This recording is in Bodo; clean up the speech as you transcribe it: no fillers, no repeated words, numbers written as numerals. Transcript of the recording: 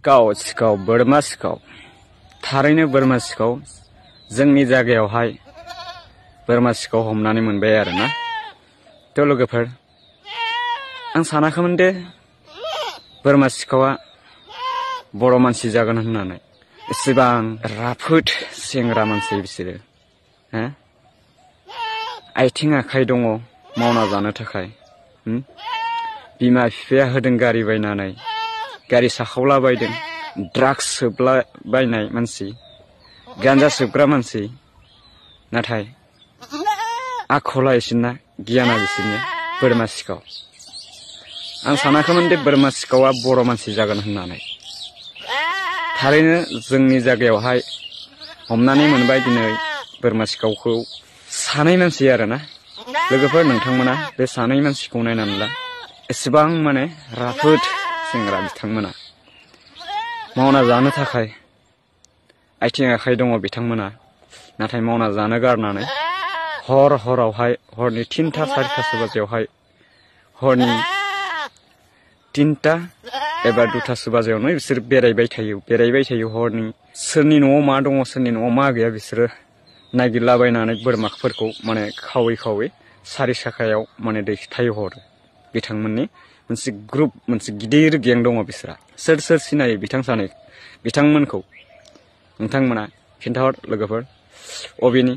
सिखाव बोरमा सिखाव थारैनो बोरमा सिखाव जोंनि जायगायावहाय बोरमा सिखाव हमनानै मोनबाय आरोना। थ' लोगोफोर आं सानाखैमोन दे बोरमा सिखावा बर' मानसि जागोन होननानै। एसेबां राफोद सेंग्रा मानसि बिसोरो आथिं आखाइ दङ मावना जानो थाखाय। बिमा बिफाया होदों गारि बायनानै, गारि साखावला बायदों, ड्राग्स सोबला बायनाय मानसि, गान्जा सोबग्रा मानसि, नाथाय आखला इसोरना गियाना बिसोरनिया बोरमा सिखाव। आं सानाखैमोन दे बोरमा सिखावा बर' मानसि जागोन होननानै। थारैनो जोंनि जायगायावहाय हमनानै मोनबाय दिनै बोरमा सिखावखौ। सानै मानसि आरोना लोगोफोर, नोंथांमोना बे सानै मानसिखौ नायनानै ला एसेबां माने राफोद सेंग्रा बिथांमोना। मावना जानो थाखाय आथिं आखाइ दङ बिथांमोना, नाथाय मावना जानो गारनानै हरावहाय हरनि 3टा 4टासो बाजियावहाय, हरनि 3टा एबा 2टासो बाजियावनो बिसोर बेरायबाय थायो हरनि। सोरनि न'आव मा दङ सोरनि न'आव मा गैया बिसोरो नागिरलाबायनानै बोरमाफोरखौ माने खावै सारि साखायाव माने दैथायहरो। बिथांमोननि मोनसे ग्रुप, मोनसे गिदिर गें दङ बिसोरा। सोर सिनायो बिथांमोनखौ नोंथांमोना खिन्थाहर लोगोफोर, अबेनि